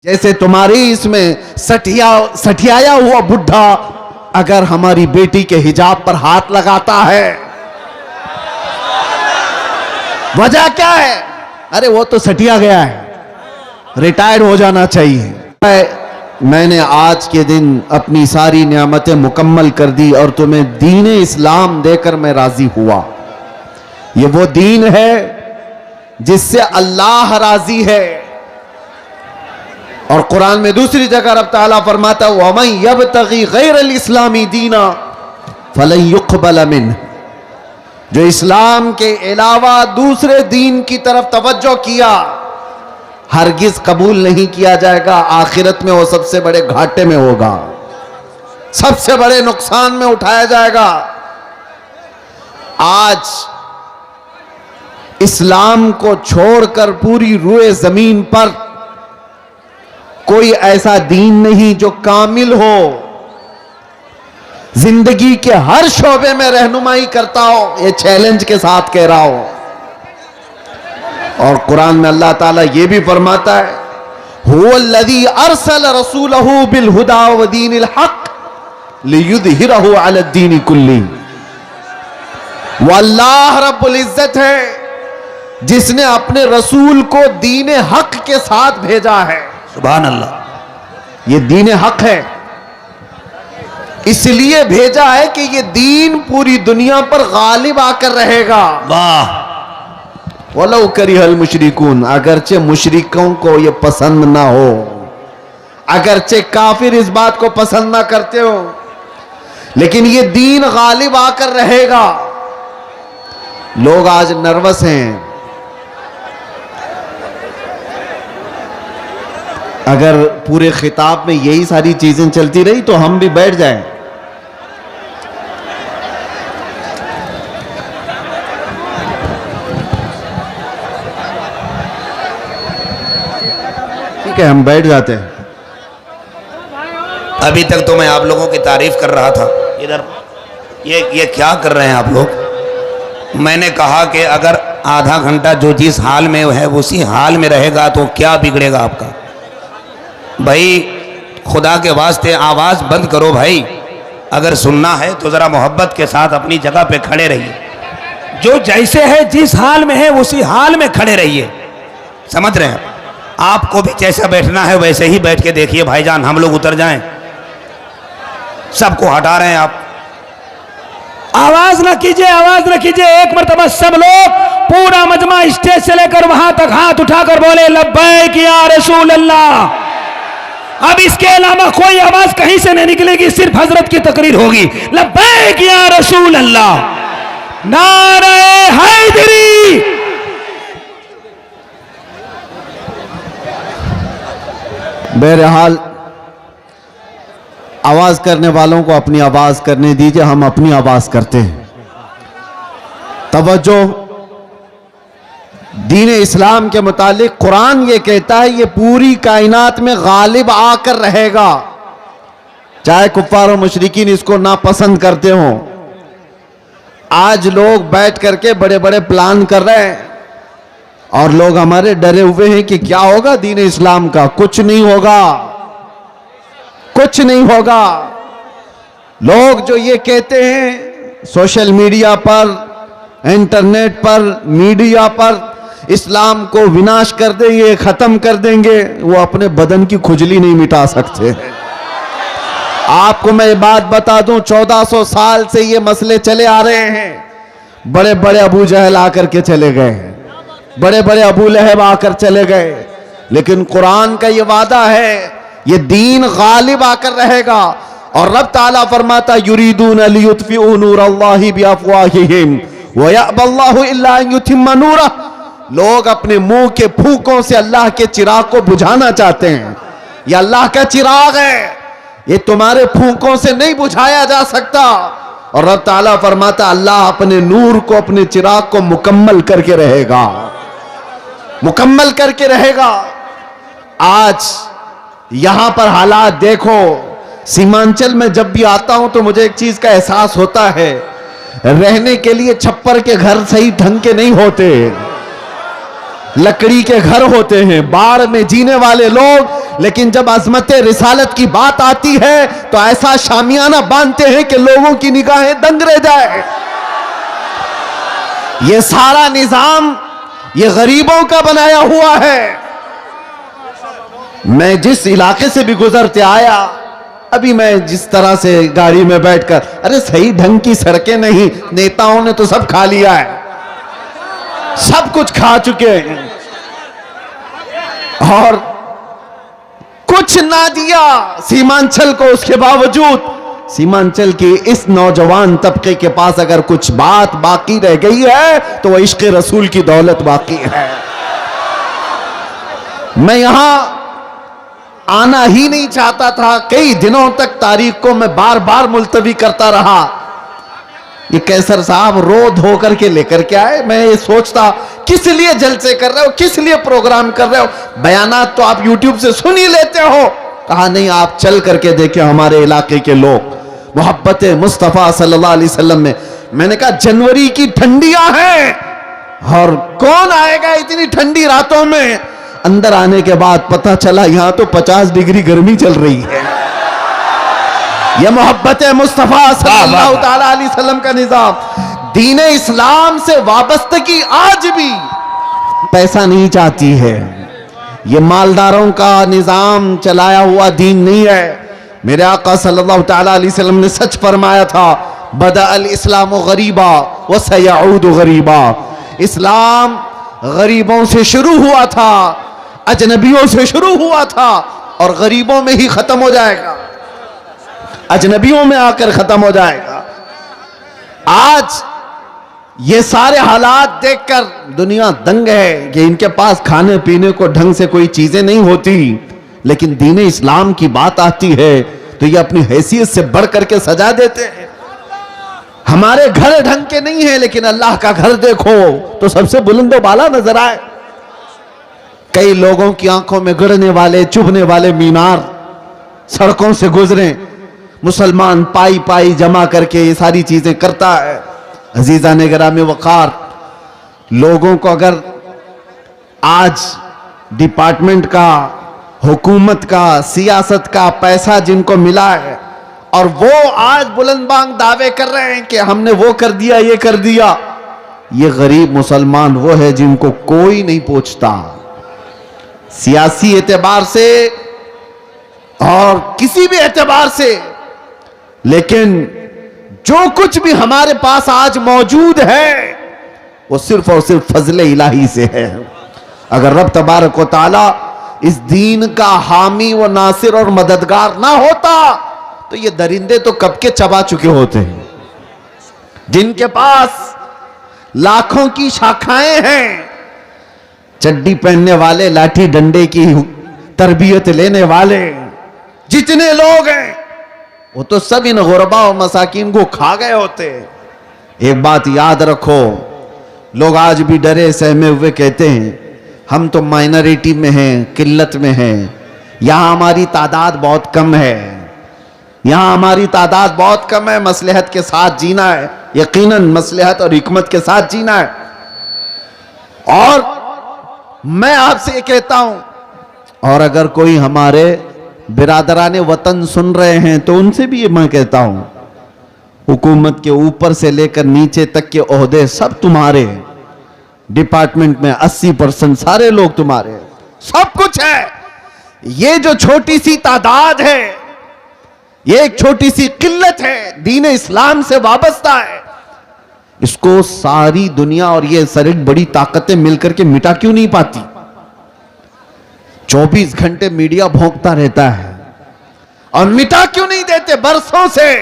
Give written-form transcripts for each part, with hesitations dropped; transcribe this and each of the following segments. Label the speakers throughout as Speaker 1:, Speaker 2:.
Speaker 1: जैसे तुम्हारी इसमें सठियाया हुआ बुढ़ा अगर हमारी बेटी के हिजाब पर हाथ लगाता है, वजह क्या है? अरे वो तो सठिया गया है, रिटायर्ड हो जाना चाहिए। मैंने आज के दिन अपनी सारी नियामतें मुकम्मल कर दी और तुम्हें दीन इस्लाम देकर मैं राजी हुआ। ये वो दीन है जिससे अल्लाह राजी है। और कुरान में दूसरी जगह रब ताला फरमाता है वमन यब्तगी गैरल इस्लामी दीना फलन युक़बल मिन्हु, जो इस्लाम के अलावा दूसरे दीन की तरफ तवज्जो किया हरगिज कबूल नहीं किया जाएगा। आखिरत में वो सबसे बड़े घाटे में होगा, सबसे बड़े नुकसान में उठाया जाएगा। आज इस्लाम को छोड़कर पूरी रूए जमीन पर कोई ऐसा दीन नहीं जो कामिल हो, जिंदगी के हर शोबे में रहनुमाई करता हो। ये चैलेंज के साथ कह रहा हो। और कुरान में अल्लाह ताला ये भी फरमाता है हुवल्लज़ी अरसल रसूलहू बिल हुदा व दीनिल हक़ लियुज़हिरहू अला दीनि कुल्ली। वो अल्लाह रब्बुल इज्जत है जिसने अपने रसूल को दीन हक के साथ भेजा है। सुभान अल्लाह। ये दीन हक है, इसलिए भेजा है कि ये दीन पूरी दुनिया पर गालिब आकर रहेगा। वाह। वलौ करिहल मुशरिकून, अगरचे मुशरिकों को ये पसंद ना हो, अगरचे काफिर इस बात को पसंद ना करते हो, लेकिन ये दीन गालिब आकर रहेगा। लोग आज नर्वस हैं। अगर पूरे खिताब में यही सारी चीजें चलती रही तो हम भी बैठ जाएं। ठीक है, हम बैठ जाते हैं।
Speaker 2: अभी तक तो मैं आप लोगों की तारीफ कर रहा था। इधर ये क्या कर रहे हैं आप लोग? मैंने कहा कि अगर आधा घंटा जो जिस हाल में है उसी हाल में रहेगा तो क्या बिगड़ेगा आपका? भाई खुदा के वास्ते आवाज़ बंद करो भाई। अगर सुनना है तो ज़रा मोहब्बत के साथ अपनी जगह पे खड़े रहिए। जो जैसे है जिस हाल में है उसी हाल में खड़े रहिए। समझ रहे हैं? आपको भी जैसा बैठना है वैसे ही बैठ के देखिए भाईजान। हम लोग उतर जाएं, सबको हटा रहे हैं आप। आवाज़ ना कीजिए, आवाज़ ना कीजिए। एक मरतबा सब लोग पूरा मजमा स्टेज से लेकर वहां तक हाथ उठाकर बोले लब्बैक या रसूल अल्लाह। अब इसके अलावा कोई आवाज कहीं से नहीं निकलेगी, सिर्फ हजरत की तकरीर होगी। लब्बैक या रसूल अल्लाह, नारे हैदरी।
Speaker 1: बहरहाल आवाज करने वालों को अपनी आवाज करने दीजिए, हम अपनी आवाज करते हैं। तवज्जो। दीन इस्लाम के मुतालिक कुरान ये कहता है ये पूरी कायनात में गालिब आकर रहेगा, चाहे कुफ्फार और मुशरिकीन इसको नापसंद करते हो। आज लोग बैठ करके बड़े बड़े प्लान कर रहे हैं और लोग हमारे डरे हुए हैं कि क्या होगा दीन इस्लाम का। कुछ नहीं होगा, कुछ नहीं होगा। लोग जो ये कहते हैं सोशल मीडिया पर, इंटरनेट पर, मीडिया पर इस्लाम को विनाश कर देंगे, खत्म कर देंगे, वो अपने बदन की खुजली नहीं मिटा सकते। आपको मैं बात बता दूं, 1400 साल से ये मसले चले आ रहे हैं। बड़े बड़े अबू जहल आकर के चले गए, बड़े बड़े अबू लहब आकर चले गए, लेकिन कुरान का ये वादा है ये दीन गालिब आकर रहेगा। और रब ताला फरमाता युरीदून लियुत्फिऊ नूरल्लाहि बिअफ़वाहिहिम व यअबल्लाहु इल्ला अन युतिम्मा नूरह। लोग अपने मुंह के फूकों से अल्लाह के चिराग को बुझाना चाहते हैं। यह अल्लाह का चिराग है, ये तुम्हारे फूकों से नहीं बुझाया जा सकता। और रब ताला फरमाता अल्लाह अपने नूर को, अपने चिराग को मुकम्मल करके रहेगा, मुकम्मल करके रहेगा। आज यहां पर हालात देखो। सीमांचल में जब भी आता हूं तो मुझे एक चीज का एहसास होता है, रहने के लिए छप्पर के घर सही ढंग के नहीं होते। लकड़ी के घर होते हैं, बाढ़ में जीने वाले लोग, लेकिन जब अजमत रिसालत की बात आती है तो ऐसा शामियाना बांधते हैं कि लोगों की निगाहें दंग रह जाए। ये सारा निजाम ये गरीबों का बनाया हुआ है। मैं जिस इलाके से भी गुजरते आया, अभी मैं जिस तरह से गाड़ी में बैठकर, अरे सही ढंग की सड़कें नहीं, नेताओं ने तो सब खा लिया है, सब कुछ खा चुके हैं और कुछ ना दिया सीमांचल को। उसके बावजूद सीमांचल के इस नौजवान तबके के पास अगर कुछ बात बाकी रह गई है तो वह इश्क रसूल की दौलत बाकी है। मैं यहां आना ही नहीं चाहता था, कई दिनों तक तारीख को मैं बार बार मुलतवी करता रहा। ये कैसर साहब रो धो करके लेकर के आए, मैं ये सोचता किस लिए जलसे कर रहे हो, किस लिए प्रोग्राम कर रहे हो, बयानात तो आप यूट्यूब से सुन ही लेते हो। कहा नहीं, आप चल करके देखें हमारे इलाके के लोग मोहब्बत मुस्तफ़ा सल्लल्लाहु अलैहि वसल्लम में। मैंने कहा जनवरी की ठंडियां हैं और कौन आएगा इतनी ठंडी रातों में। अंदर आने के बाद पता चला यहां तो 50 डिग्री गर्मी चल रही है। यह मोहब्बत मुस्तफ़ा सल्लल्लाहु अलैहि वसल्लम का निजाम। दीन इस्लाम से वाबस्तगी आज भी पैसा नहीं चाहती है। यह मालदारों का निजाम चलाया हुआ दीन नहीं है। मेरे आका सल्लल्लाहु अलैहि वसल्लम ने सच फरमाया था, बदा अल इस्लाम गरीबा व सयऊद गरीबा। इस्लाम गरीबों से शुरू हुआ था, अजनबियों से शुरू हुआ था और गरीबों में ही खत्म हो जाएगा, अजनबियों में आकर खत्म हो जाएगा। आज ये सारे हालात देखकर दुनिया दंग है कि इनके पास खाने पीने को ढंग से कोई चीजें नहीं होती, लेकिन दीन इस्लाम की बात आती है तो ये अपनी हैसियत से बढ़ करके सजा देते हैं। हमारे घर ढंग के नहीं है, लेकिन अल्लाह का घर देखो तो सबसे बुलंदो बाला नजर आए। कई लोगों की आंखों में गड़ने वाले चुभने वाले मीनार सड़कों से गुजरे, मुसलमान पाई पाई जमा करके ये सारी चीजें करता है। अजीजा ने गिरामी वकार, लोगों को अगर आज डिपार्टमेंट का, हुकूमत का, सियासत का पैसा जिनको मिला है और वो आज बुलंदबांग दावे कर रहे हैं कि हमने वो कर दिया, ये कर दिया, ये गरीब मुसलमान वो है जिनको कोई नहीं पूछता सियासी एतबार से और किसी भी एतबार से। लेकिन जो कुछ भी हमारे पास आज मौजूद है वो सिर्फ और सिर्फ फजले इलाही से है। अगर रब तबारक व तआला इस दीन का हामी व नासिर और मददगार ना होता तो ये दरिंदे तो कब के चबा चुके होते हैं। जिनके पास लाखों की शाखाएं हैं, चड्डी पहनने वाले, लाठी डंडे की तरबियत लेने वाले जितने लोग हैं वो तो सब इन गुरबा और मसाकिन को खा गए होते। एक बात याद रखो, लोग आज भी डरे सहमे हुए कहते हैं हम तो माइनॉरिटी में हैं, किल्लत में हैं, यहां हमारी तादाद बहुत कम है, यहां हमारी तादाद बहुत कम है, मसलहत के साथ जीना है, यकीनन मसलहत और हिकमत के साथ जीना है। और मैं आपसे ये कहता हूं, और अगर कोई हमारे बिरादराने वतन सुन रहे हैं तो उनसे भी ये मैं कहता हूं, हुकूमत के ऊपर से लेकर नीचे तक के ओहदे सब तुम्हारे, डिपार्टमेंट में 80% सारे लोग तुम्हारे, सब कुछ है। ये जो छोटी सी तादाद है, ये एक छोटी सी किल्लत है, दीन इस्लाम से वाबस्ता है, इसको सारी दुनिया और ये सारी बड़ी ताकतें मिलकर के मिटा क्यों नहीं पाती। 24 घंटे मीडिया भौंकता रहता है और मिटा क्यों नहीं देते बरसों से।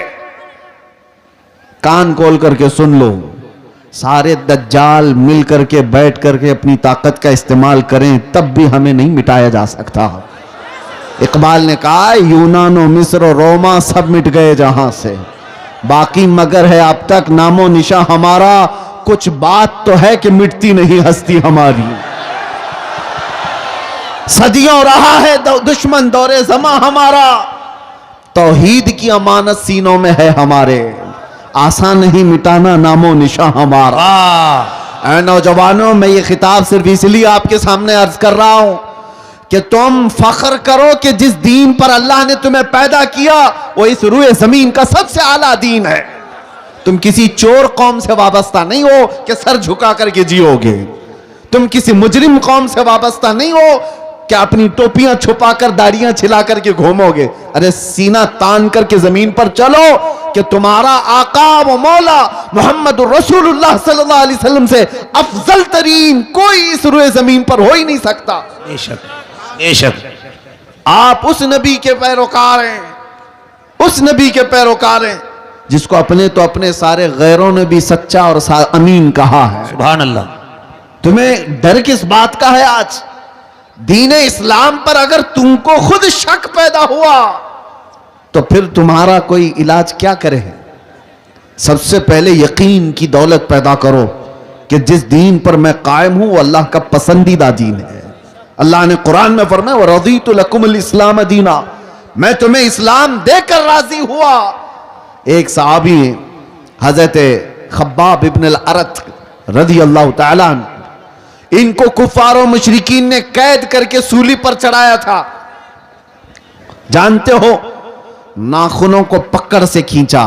Speaker 1: कान खोल करके सुन लो, सारे दज्जाल मिल करके बैठ करके अपनी ताकत का इस्तेमाल करें तब भी हमें नहीं मिटाया जा सकता। इकबाल ने कहा यूनान और मिस्र और रोमा सब मिट गए जहां से, बाकी मगर है अब तक नामो निशा हमारा, कुछ बात तो है कि मिटती नहीं हस्ती हमारी। सदियों रहा है दुश्मन दौरे जमा हमारा, तौहीद की अमानत सीनों में है हमारे, आसान नहीं मिटाना नामो निशा हमारा। ऐ नौजवानों, मैं ये खिताब सिर्फ इसलिए आपके सामने अर्ज कर रहा हूं कि तुम फख्र करो कि जिस दीन पर अल्लाह ने तुम्हें पैदा किया वो इस रूए जमीन का सबसे आला दीन है। तुम किसी चोर कौम से वाबस्ता नहीं हो कि सर झुका करके जियोगे। तुम किसी मुजरिम कौम से वाबस्ता नहीं हो कि अपनी टोपियां छुपाकर दाढ़ियां छिला करके घूमोगे। अरे सीना तान करके जमीन पर चलो कि तुम्हारा आका व मौला मोहम्मद रसूलुल्लाह सल्लल्लाहु अलैहि वसल्लम से अफजल तरीन कोई इस रूए जमीन पर हो ही नहीं सकता।
Speaker 2: बेशक बेशक।
Speaker 1: आप उस नबी के पैरोकार हैं, उस नबी के पैरोकार हैं जिसको अपने तो अपने सारे गैरों ने भी सच्चा और अमीन कहा है।
Speaker 2: सुभान अल्लाह।
Speaker 1: तुम्हें डर किस बात का है? आज दीन इस्लाम पर अगर तुमको खुद शक पैदा हुआ तो फिर तुम्हारा कोई इलाज क्या करे? सबसे पहले यकीन की दौलत पैदा करो कि जिस दीन पर मैं कायम हूं वो अल्लाह का पसंदीदा दीन है। अल्लाह ने कुरान में फरमाया व रज़ीतु लकुमुल इस्लाम दीना, मैं तुम्हें इस्लाम देकर राजी हुआ। एक सहाबी हजरत खब्बाब इब्न अल-अरत रज़ी अल्लाह तआला अन्हु, इनको कुफार और मुशरिकीन ने कैद करके सूली पर चढ़ाया था। जानते हो, नाखूनों को पकड़ से खींचा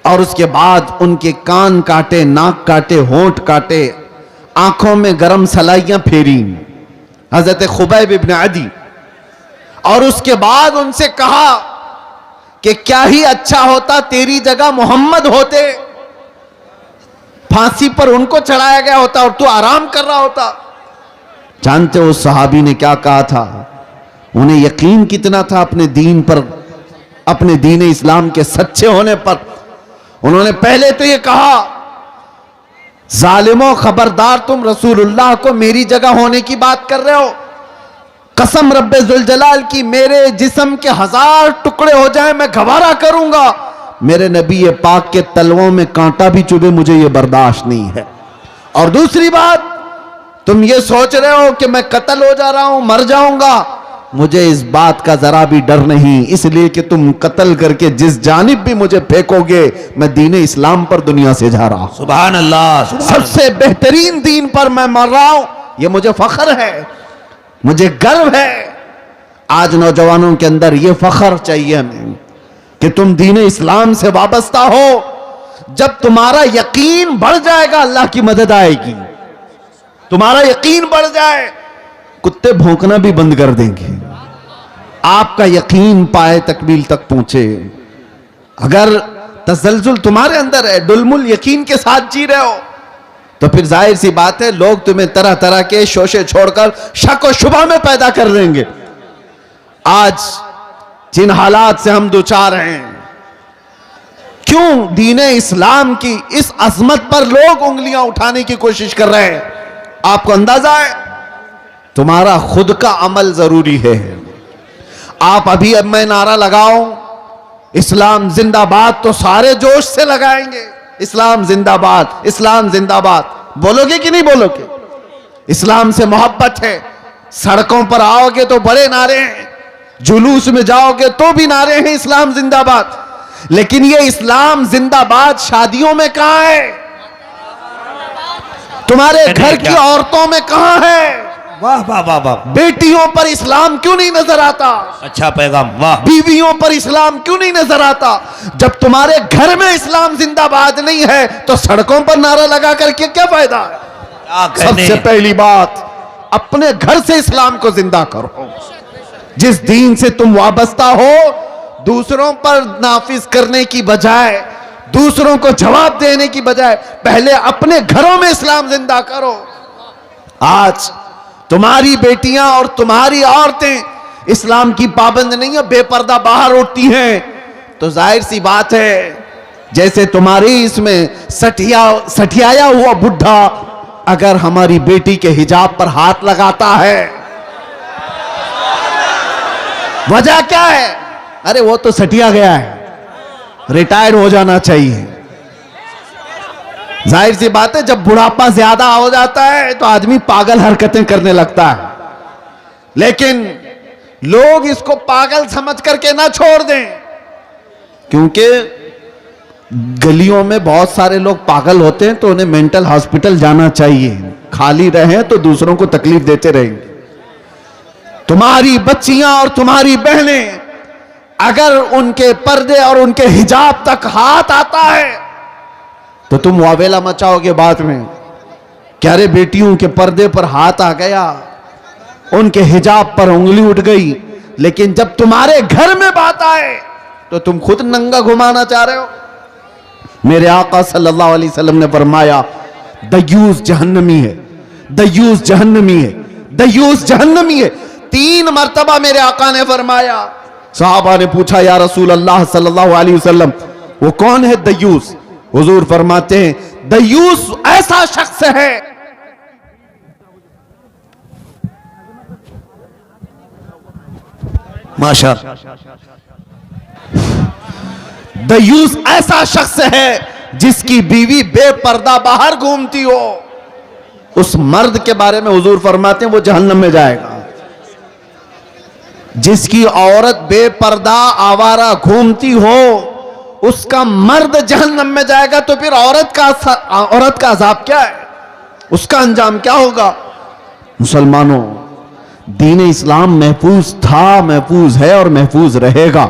Speaker 1: और उसके बाद उनके कान काटे, नाक काटे, होंठ काटे, आंखों में गरम सलाइयां फेरी हजरत खुबैब इब्न अदी, और उसके बाद उनसे कहा कि क्या ही अच्छा होता तेरी जगह मोहम्मद होते, फांसी पर उनको चढ़ाया गया होता और तू आराम कर रहा होता। जानते हो उस सहाबी ने क्या कहा था? उन्हें यकीन कितना था अपने दीन पर, अपने दीन इस्लाम के सच्चे होने पर। उन्होंने पहले तो ये कहा, जालिमों खबरदार, तुम रसूलुल्लाह को मेरी जगह होने की बात कर रहे हो। कसम रब्बे जुल जलाल की, मेरे जिस्म के 1000 टुकड़े हो जाए मैं गवारा करूंगा, मेरे नबी ये पाक के तलवों में कांटा भी चुभे मुझे ये बर्दाश्त नहीं है। और दूसरी बात, तुम ये सोच रहे हो कि मैं कत्ल हो जा रहा हूं, मर जाऊंगा, मुझे इस बात का जरा भी डर नहीं, इसलिए कि तुम कत्ल करके जिस जानिब भी मुझे फेंकोगे मैं दीन इस्लाम पर दुनिया से जा रहा हूं।
Speaker 2: सुभान अल्लाह।
Speaker 1: सबसे बेहतरीन दीन पर मैं मर रहा हूं, यह मुझे फख्र है, मुझे गर्व है। आज नौजवानों के अंदर यह फख्र चाहिए हमें कि तुम दीन इस्लाम से वाबस्ता हो। जब तुम्हारा यकीन बढ़ जाएगा अल्लाह की मदद आएगी। तुम्हारा यकीन बढ़ जाए, कुत्ते भौंकना भी बंद कर देंगे। आपका यकीन पाए तकमील तक पहुंचे। अगर तसलजुल तुम्हारे अंदर है, डुलमुल यकीन के साथ जी रहे हो, तो फिर जाहिर सी बात है लोग तुम्हें तरह तरह के शोशे छोड़कर शक और शुबा में पैदा कर देंगे। आज जिन हालात से हम दुचार हैं, क्यों दीन इस्लाम की इस अजमत पर लोग उंगलियां उठाने की कोशिश कर रहे हैं? आपको अंदाजा है? तुम्हारा खुद का अमल जरूरी है। आप अभी अब मैं नारा लगाऊं इस्लाम जिंदाबाद तो सारे जोश से लगाएंगे, इस्लाम जिंदाबाद, इस्लाम जिंदाबाद। बोलोगे कि नहीं बोलोगे? इस्लाम से मोहब्बत है। सड़कों पर आओगे तो बड़े नारे हैं, जुलूस में जाओगे तो भी नारे हैं इस्लाम जिंदाबाद। लेकिन ये इस्लाम जिंदाबाद शादियों में कहां है? तुम्हारे घर की औरतों में कहां है?
Speaker 2: वाह वाह वाह वाह।
Speaker 1: बेटियों पर इस्लाम क्यों नहीं नजर आता?
Speaker 2: अच्छा पैगाम। वाह।
Speaker 1: बीवियों पर इस्लाम क्यों नहीं नजर आता? जब तुम्हारे घर में इस्लाम जिंदाबाद नहीं है तो सड़कों पर नारा लगा करके क्या फायदा है? सबसे पहली बात, अपने घर से इस्लाम को जिंदा करो। जिस दीन से तुम वाबस्ता हो, दूसरों पर नाफिज करने की बजाय, दूसरों को जवाब देने की बजाय पहले अपने घरों में इस्लाम जिंदा करो। आज तुम्हारी बेटियां और तुम्हारी औरतें इस्लाम की पाबंद नहीं है, बेपर्दा बाहर उठती हैं, तो जाहिर सी बात है जैसे तुम्हारी इसमें सठियाया हुआ बुढ़ा अगर हमारी बेटी के हिजाब पर हाथ लगाता है, वजह क्या है? अरे वो तो सटिया गया है, रिटायर्ड हो जाना चाहिए। जाहिर सी बात है जब बुढ़ापा ज्यादा हो जाता है तो आदमी पागल हरकतें करने लगता है। लेकिन लोग इसको पागल समझ करके ना छोड़ दें, क्योंकि गलियों में बहुत सारे लोग पागल होते हैं तो उन्हें मेंटल हॉस्पिटल जाना चाहिए। खाली रहें तो दूसरों को तकलीफ देते रहेंगे। तुम्हारी बच्चियां और तुम्हारी बहनें अगर उनके पर्दे और उनके हिजाब तक हाथ आता है तो तुम वावेला मचाओगे बाद में, क्या रे बेटियों के पर्दे पर हाथ आ गया, उनके हिजाब पर उंगली उठ गई। लेकिन जब तुम्हारे घर में बात आए तो तुम खुद नंगा घुमाना चाह रहे हो। मेरे आका सल्लल्लाहु अलैहि वसल्लम ने फरमाया दयूस जहन्नमी है, दयूस जहन्नमी है, दयूस जहन्नमी है। 3 मर्तबा मेरे आका ने फरमाया। सहाबा ने पूछा या रसूल अल्लाह सल्लल्लाहु अलैहि वसल्लम वो कौन है दयूस? हुजूर फरमाते हैं दयूस ऐसा शख्स है
Speaker 2: माशा,
Speaker 1: दयूस ऐसा शख्स है जिसकी बीवी बेपर्दा बाहर घूमती हो। उस मर्द के बारे में हुजूर फरमाते हैं वो जहन्नम में जाएगा। जिसकी औरत बेपर्दा आवारा घूमती हो उसका मर्द जहन्नम में जाएगा। तो फिर औरत का अजाब क्या है, उसका अंजाम क्या होगा? मुसलमानों, दीन इस्लाम महफूज था, महफूज है और महफूज रहेगा।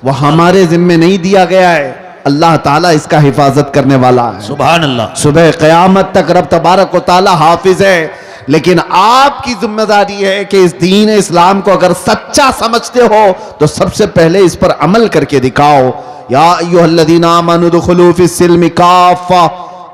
Speaker 1: वह हमारे जिम्मे नहीं दिया गया है, अल्लाह ताला इसका हिफाजत करने वाला है।
Speaker 2: सुभान अल्लाह।
Speaker 1: सुबह क़यामत तक रब तबारक व ताला हाफिज है। लेकिन आपकी जिम्मेदारी है कि इस दीन इस्लाम को अगर सच्चा समझते हो तो सबसे पहले इस पर अमल करके दिखाओ। या अय्युहल्लज़ीना आमनू दुखुलू फिस्सिल्मि काफ़ा,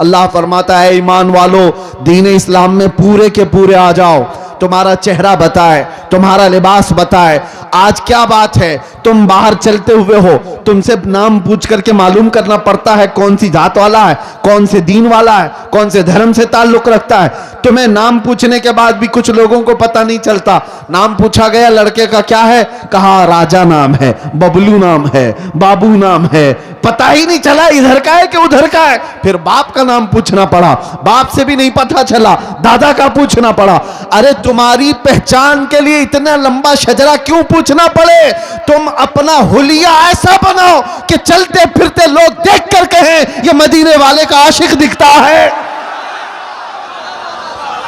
Speaker 1: अल्लाह फरमाता है ईमान वालो दीन इस्लाम में पूरे के पूरे आ जाओ। तुम्हारा चेहरा बताए, तुम्हारा लिबास बताए। आज क्या बात है, तुम बाहर चलते हुए हो, तुमसे नाम पूछ करके मालूम करना पड़ता है कौन सी जात वाला है, कौन से दीन वाला है, कौन से धर्म से ताल्लुक रखता है। तुम्हें नाम पूछने के बाद भी कुछ लोगों को पता नहीं चलता। नाम पूछा गया लड़के का क्या है, कहा राजा नाम है, बबलू नाम है, बाबू नाम है, पता ही नहीं चला इधर का है कि उधर का है। फिर बाप का नाम पूछना पड़ा, बाप से भी नहीं पता चला, दादा का पूछना पड़ा। अरे तुम्हारी पहचान के लिए इतना लंबा शजरा क्यों पूछना पड़े? तुम अपना हुलिया ऐसा बनाओ कि चलते फिरते लोग देख कर कहें ये मदीने वाले का आशिक दिखता है।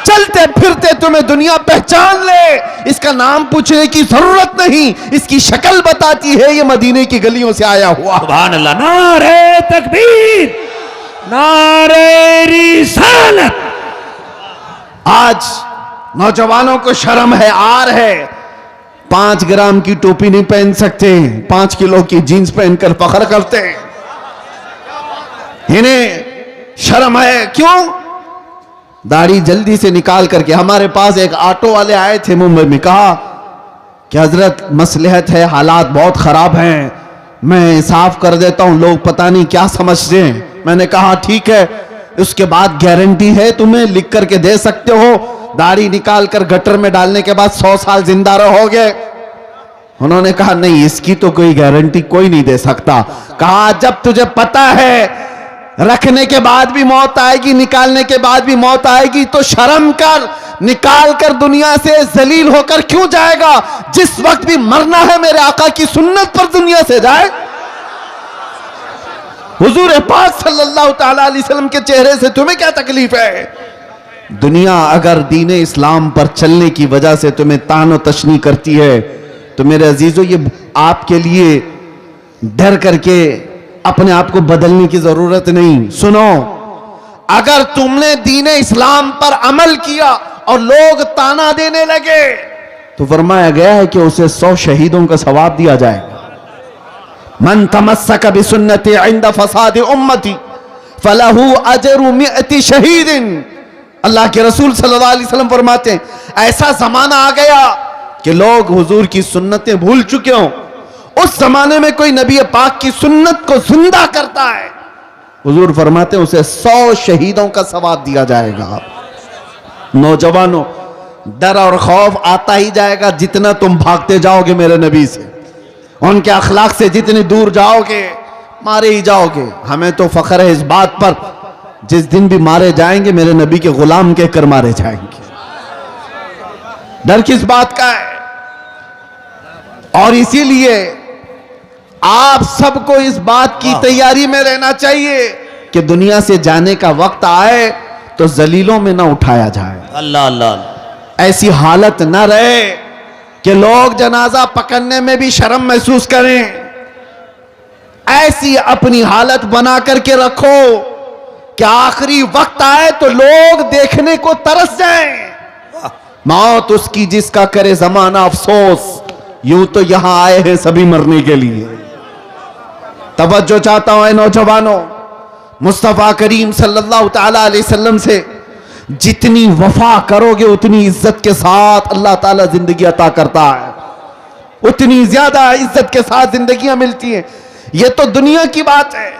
Speaker 1: चलते फिरते तुम्हें दुनिया पहचान ले, इसका नाम पूछने की जरूरत नहीं, इसकी शक्ल बताती है ये मदीने की गलियों से आया हुआ।
Speaker 2: सुभान अल्लाह। नारे तकबीर, नारे रिसालत।
Speaker 1: आज नौजवानों को शर्म है, आर है, 5 ग्राम की टोपी नहीं पहन सकते, 5 किलो की जीन्स पहनकर फख्र करते हैं। इन्हें शर्म है, क्यों? दाढ़ी जल्दी से निकाल करके। हमारे पास एक ऑटो वाले आए थे मुंबई में, कहा कि हजरत मसलहत है, हालात बहुत खराब हैं, मैं साफ कर देता हूं, लोग पता नहीं क्या समझते हैं। मैंने कहा ठीक है, उसके बाद गारंटी है, तुम्हें लिख करके दे सकते हो, दाढ़ी निकाल कर गटर में डालने के बाद 100 साल जिंदा रहोगे। उन्होंने कहा नहीं, इसकी तो कोई गारंटी कोई नहीं दे सकता। कहा जब तुझे पता है रखने के बाद भी मौत आएगी, निकालने के बाद भी मौत आएगी, तो शर्म कर, निकाल कर दुनिया से जलील होकर क्यों जाएगा? जिस वक्त भी मरना है मेरे आका की सुन्नत पर दुनिया से जाए। हुजूर पाक सल्लल्लाहु ताला अलैहि वसल्लम के चेहरे से तुम्हें क्या तकलीफ है? दुनिया अगर दीन इस्लाम पर चलने की वजह से तुम्हें तानो तशनी करती है तो मेरे अजीजों, ये आपके लिए डर करके अपने आप को बदलने की जरूरत नहीं। सुनो, अगर तुमने दीन इस्लाम पर अमल किया और लोग ताना देने लगे तो फरमाया गया है कि उसे 100 शहीदों का सवाब दिया जाएगा। मन तमस्सक बिसुन्नती इंद फसाद उम्मती फलहू अजरु मिअती शहीदिन। अल्लाह के रसूल सल्लल्लाहु अलैहि वसल्लम फरमाते हैं ऐसा जमाना आ गया कि लोग हुजूर की सुन्नतें भूल चुके हों। उस जमाने में कोई नबी पाक की सुन्नत को जिंदा करता है, हुजूर फरमाते हैं उसे 100 शहीदों का सवाब दिया जाएगा। नौजवानों, डर और खौफ आता ही जाएगा जितना तुम भागते जाओगे मेरे नबी से, उनके अखलाक से जितनी दूर जाओगे मारे ही जाओगे। हमें तो फख्र है इस बात पर, जिस दिन भी मारे जाएंगे मेरे नबी के गुलाम कहकर मारे जाएंगे। डर किस बात का है? और इसीलिए आप सबको इस बात की तैयारी में रहना चाहिए कि दुनिया से जाने का वक्त आए तो जलीलों में ना उठाया जाए।
Speaker 2: अल्लाह अल्लाह।
Speaker 1: ऐसी हालत ना रहे कि लोग जनाजा पकड़ने में भी शर्म महसूस करें। ऐसी अपनी हालत बना करके रखो कि आखिरी वक्त आए तो लोग देखने को तरस जाएं। मौत उसकी जिसका करे जमाना अफसोस, यूं तो यहां आए हैं सभी मरने के लिए। तवज्जो चाहता हूं ऐ नौजवानों, मुस्तफा करीम सल्लल्लाहु ताला अलैहि वसल्लम से जितनी वफा करोगे उतनी इज्जत के साथ अल्लाह ताला जिंदगी अता करता है, उतनी ज्यादा इज्जत के साथ जिंदगियां मिलती हैं। यह तो दुनिया की बात है।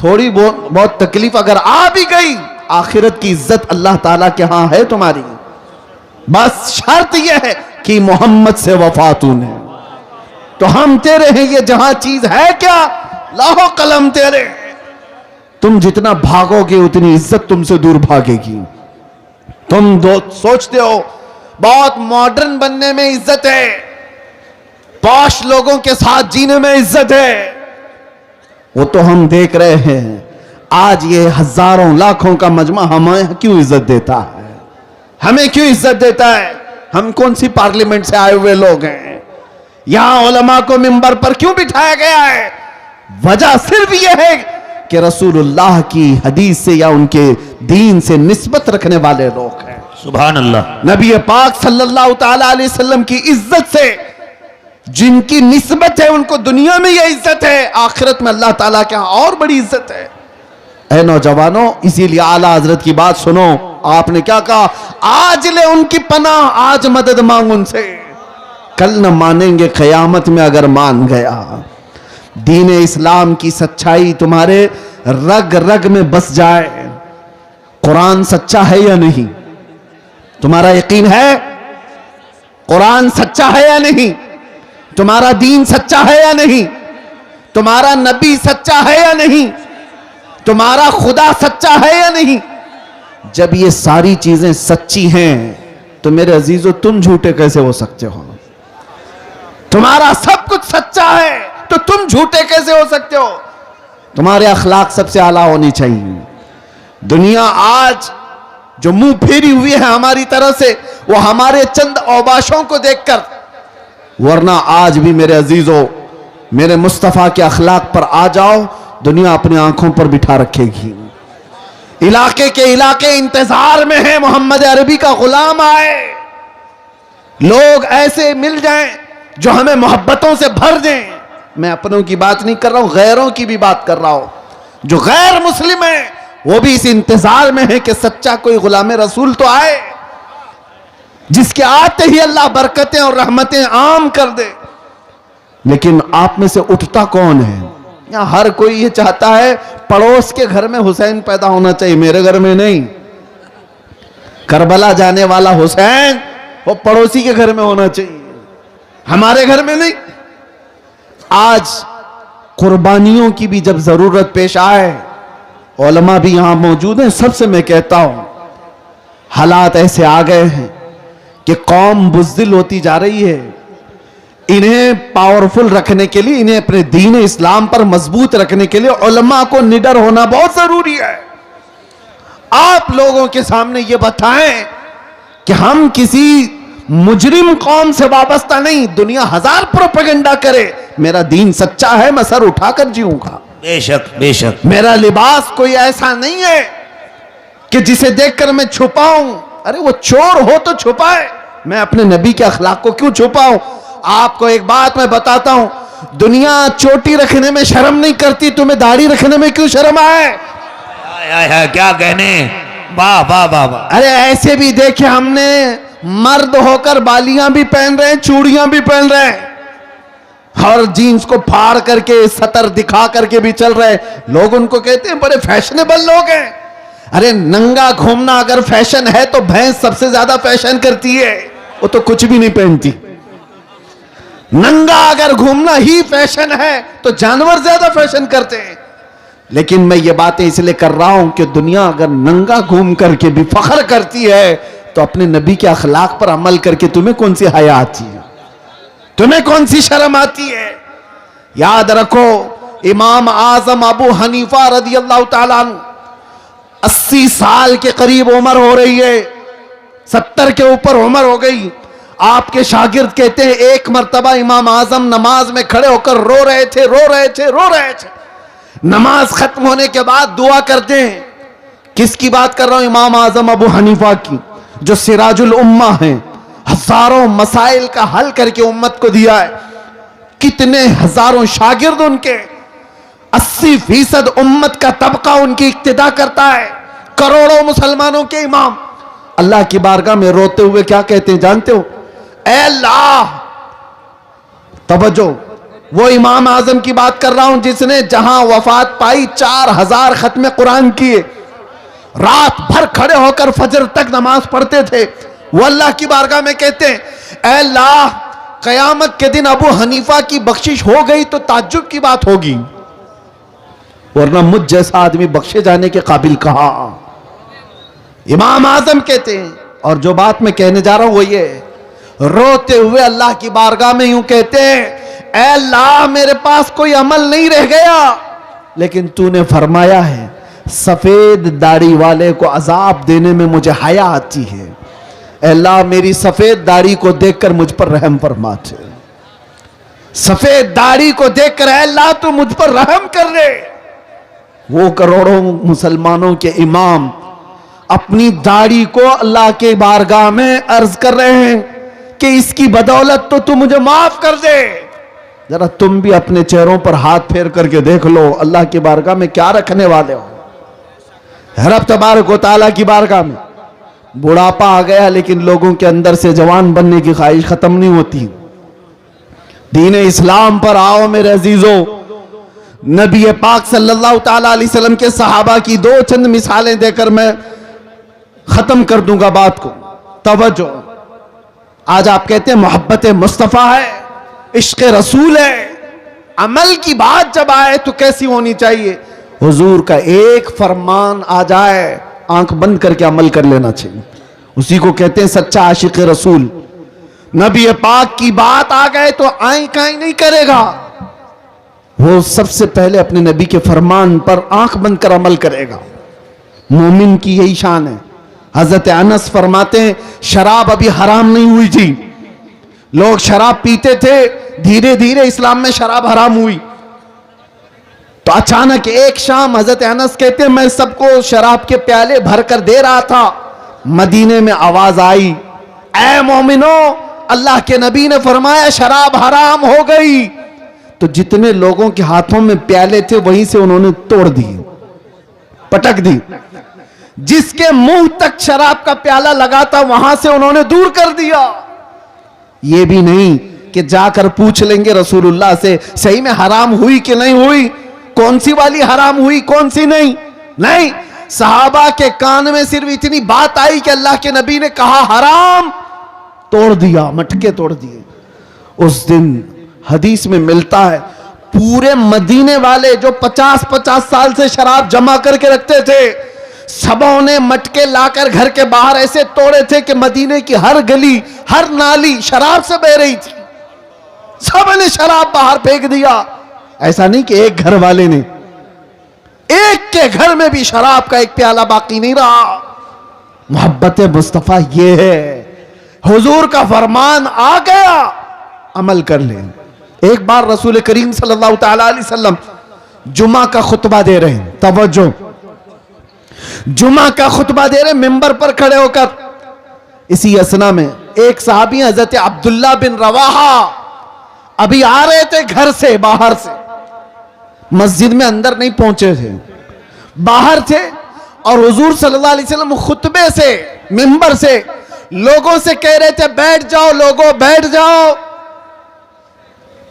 Speaker 1: थोड़ी बहुत तकलीफ अगर आ भी गई, आखिरत की इज्जत अल्लाह ताला के यहां है तुम्हारी। बस शर्त यह है कि मोहम्मद से वफा तूने, तो हम तेरे हैं। ये जहां चीज है क्या, लाहो कलम तेरे। तुम जितना भागोगे उतनी इज्जत तुमसे दूर भागेगी। तुम सोचते हो बहुत मॉडर्न बनने में इज्जत है, पॉश लोगों के साथ जीने में इज्जत है। वो तो हम देख रहे हैं। आज ये हजारों लाखों का मजमा हमें क्यों इज्जत देता है, हमें क्यों इज्जत देता है? हम कौन सी पार्लियामेंट से आए हुए लोग हैं? यहां उलमा को मिंबर पर क्यों बिठाया गया है? वजह सिर्फ यह है कि रसूलुल्लाह की हदीस से या उनके दीन से निस्बत रखने वाले लोग हैं।
Speaker 2: सुभान अल्लाह।
Speaker 1: नबी पाक सल्लल्लाहु ताला अलैहि वसल्लम की इज्जत से जिनकी निस्बत है उनको दुनिया में यह इज्जत है, आखिरत में अल्लाह ताला के यहां और बड़ी इज्जत है। ऐ नौजवानों, इसीलिए आला हजरत की बात सुनो। आपने क्या कहा? आज ले उनकी पनाह, आज मदद मांग उनसे, कल न मानेंगे कयामत में अगर मान गया। दीन इस्लाम की सच्चाई तुम्हारे रग रग में बस जाए। कुरान सच्चा है या नहीं, तुम्हारा यकीन है? कुरान सच्चा है या नहीं? तुम्हारा दीन सच्चा है या नहीं? तुम्हारा नबी सच्चा है या नहीं? तुम्हारा खुदा सच्चा है या नहीं? जब ये सारी चीजें सच्ची हैं तो मेरे अजीजों तुम झूठे कैसे हो सकते हो? तुम्हारा सब कुछ सच्चा है तो तुम झूठे कैसे हो सकते हो? तुम्हारे अखलाक सबसे आला होनी चाहिए। दुनिया आज जो मुंह फेरी हुई है हमारी तरह से, वो हमारे चंद औबाशों को देखकर, वरना आज भी मेरे अजीजों, मेरे मुस्तफा के अखलाक पर आ जाओ, दुनिया अपनी आंखों पर बिठा रखेगी। इलाके के इलाके इंतजार में है मोहम्मद अरबी का गुलाम आए। लोग ऐसे मिल जाएं जो हमें मोहब्बतों से भर दें। मैं अपनों की बात नहीं कर रहा हूं, गैरों की भी बात कर रहा हूं। जो गैर मुस्लिम है वो भी इस इंतजार में है कि सच्चा कोई गुलाम रसूल तो आए, जिसके आते ही अल्लाह बरकतें और रहमतें आम कर दे। लेकिन आप में से उठता कौन है? यहां हर कोई ये चाहता है पड़ोस के घर में हुसैन पैदा होना चाहिए, मेरे घर में नहीं। करबला जाने वाला हुसैन वो पड़ोसी के घर में होना चाहिए, हमारे घर में नहीं। आज कुर्बानियों की भी जब जरूरत पेश आए, उलमा भी यहां मौजूद हैं, सबसे मैं कहता हूं हालात ऐसे आ गए हैं कि कौम बुज़दिल होती जा रही है। इन्हें पावरफुल रखने के लिए, इन्हें अपने दीन इस्लाम पर मजबूत रखने के लिए उलमा को निडर होना बहुत जरूरी है। आप लोगों के सामने ये बताएं कि हम किसी मुजरिम कौम से वाबस्ता नहीं। दुनिया हजार प्रोपेगेंडा करे, मेरा दीन सच्चा है, मैं सर उठाकर जीऊंगा।
Speaker 2: बेशक बेशक।
Speaker 1: मेरा लिबास कोई ऐसा नहीं है कि जिसे देखकर मैं छुपाऊं। अरे वो चोर हो तो छुपाए, मैं अपने नबी के अखलाक को क्यों छुपाऊं? आपको एक बात मैं बताता हूं, दुनिया चोटी रखने में शर्म नहीं करती, तुम्हें दाढ़ी रखने में क्यों शर्म आए?
Speaker 2: क्या कहने, वाह वाह वाह वाह।
Speaker 1: अरे ऐसे भी देखे हमने, मर्द होकर बालियां भी पहन रहे हैं, चूड़ियां भी पहन रहे हैं, और जीन्स को फाड़ करके सतर दिखा करके भी चल रहे। लोग उनको कहते हैं बड़े फैशनेबल लोग हैं। अरे नंगा घूमना अगर फैशन है तो भैंस सबसे ज्यादा फैशन करती है, वो तो कुछ भी नहीं पहनती। नंगा अगर घूमना ही फैशन है तो जानवर ज्यादा फैशन करते हैं। लेकिन मैं ये बातें इसलिए कर रहा हूं कि दुनिया अगर नंगा घूम करके भी फख्र करती है तो अपने नबी के अखलाक पर अमल करके तुम्हें कौन सी हया आती है? तुम्हें कौन सी शर्म आती है? याद रखो, इमाम आजम अबू हनीफा रदी अल्लाह ताला अन्हु 80 साल के करीब उम्र हो रही है, 70 के ऊपर उम्र हो गई। आपके शागिर्द कहते हैं एक मर्तबा इमाम आजम नमाज में खड़े होकर रो रहे थे। नमाज खत्म होने के बाद दुआ करते हैं। किसकी बात कर रहा हूं? इमाम आजम अबू हनीफा की, जो सिराजुल उम्मा हैं, हजारों मसाइल का हल करके उम्मत को दिया है। कितने हजारों शागिर्द उनके, 80% उम्मत का तबका उनकी इक्तिदा करता है, करोड़ों मुसलमानों के इमाम। अल्लाह की बारगाह में रोते हुए क्या कहते हैं जानते हो? ऐ अल्लाह, तवज्जो, वो इमाम आजम की बात कर रहा हूं जिसने जहां वफात पाई 4000 खत्म कुरान किए, रात भर खड़े होकर फजर तक नमाज पढ़ते थे। वो अल्लाह की बारगाह में कहते हैं, ऐ अल्लाह, कयामत के दिन अबू हनीफा की बख्शिश हो गई तो ताज्जुब की बात होगी, वरना मुझ जैसा आदमी बख्शे जाने के काबिल कहा। इमाम आजम कहते हैं, और जो बात मैं कहने जा रहा हूं वो ये, रोते हुए अल्लाह की बारगाह में यूं कहते हैं, ऐ अल्लाह, मेरे पास कोई अमल नहीं रह गया, लेकिन तूने फरमाया है सफेद दाढ़ी वाले को अजाब देने में मुझे हया आती है। ऐ अल्लाह, मेरी सफेद दाढ़ी को देखकर मुझ पर रहम फरमा। सफेद दाढ़ी को देखकर ऐ अल्लाह तू मुझ पर रहम कर दे। वो करोड़ों मुसलमानों के इमाम अपनी दाढ़ी को अल्लाह के बारगाह में अर्ज कर रहे हैं कि इसकी बदौलत तो तू मुझे माफ कर दे। जरा तुम भी अपने चेहरों पर हाथ फेर करके देख लो, अल्लाह की बारगाह में क्या रखने वाले हो। रब तबारक व तआला की बारगाह में बुढ़ापा आ गया, लेकिन लोगों के अंदर से जवान बनने की ख्वाहिश खत्म नहीं होती। दीन इस्लाम पर आओ मेरे अजीजों। नबी पाक सल्लल्लाहु ताला अलैहि वसल्लम के सहाबा की दो चंद मिसालें देकर मैं खत्म कर दूंगा बात को। तवज्जो, आज आप कहते हैं मोहब्बत मुस्तफ़ा है, इश्क रसूल है, अमल की बात जब आए तो कैसी होनी चाहिए? हुजूर का एक फरमान आ जाए, आंख बंद करके अमल कर लेना चाहिए। उसी को कहते हैं सच्चा आशिक रसूल। नबी पाक की बात आ गए तो आई काई नहीं करेगा, वो सबसे पहले अपने नबी के फरमान पर आंख बंद कर अमल करेगा। मोमिन की यही शान है। हजरत अनस फरमाते हैं शराब अभी हराम नहीं हुई थी, लोग शराब पीते थे, धीरे धीरे इस्लाम में शराब हराम हुई। तो अचानक एक शाम हजरत अनस कहते हैं मैं सबको शराब के प्याले भर कर दे रहा था, मदीने में आवाज आई, ऐ मोमिनो, अल्लाह के नबी ने फरमाया शराब हराम हो गई। तो जितने लोगों के हाथों में प्याले थे वहीं से उन्होंने तोड़ दिए, पटक दी। जिसके मुंह तक शराब का प्याला लगा था वहां से उन्होंने दूर कर दिया। ये भी नहीं कि जाकर पूछ लेंगे रसूलुल्लाह से सही में हराम हुई कि नहीं हुई, कौन सी वाली हराम हुई कौन सी नहीं। नहीं, सहाबा के कान में सिर्फ इतनी बात आई कि अल्लाह के नबी ने कहा हराम, तोड़ दिया, मटके तोड़ दिए। उस दिन हदीस में मिलता है पूरे मदीने वाले जो 50-50 साल से शराब जमा करके रखते थे, सबों ने मटके लाकर घर के बाहर ऐसे तोड़े थे कि मदीने की हर गली हर नाली शराब से बह रही थी। सबने शराब बाहर फेंक दिया। ऐसा नहीं कि एक घर वाले ने, एक के घर में भी शराब का एक प्याला बाकी नहीं रहा। मोहब्बत मुस्तफा ये है, हुजूर का फरमान आ गया, अमल कर ले। एक बार रसूल करीम सल्लल्लाहु ताला अलैहि वसल्लम जुमा का खुतबा दे रहे हैं। तवज्जो, जुमा का खुतबा दे रहे, मिंबर पर खड़े होकर। इसी असना में एक सहाबी हजरत अब्दुल्ला बिन रवाहा अभी आ रहे थे घर से, बाहर से, मस्जिद में अंदर नहीं पहुंचे थे, बाहर थे। और हुजूर सल्लल्लाहु अलैहि वसल्लम खुतबे से, मिंबर से लोगों से कह रहे थे बैठ जाओ लोगों, बैठ जाओ।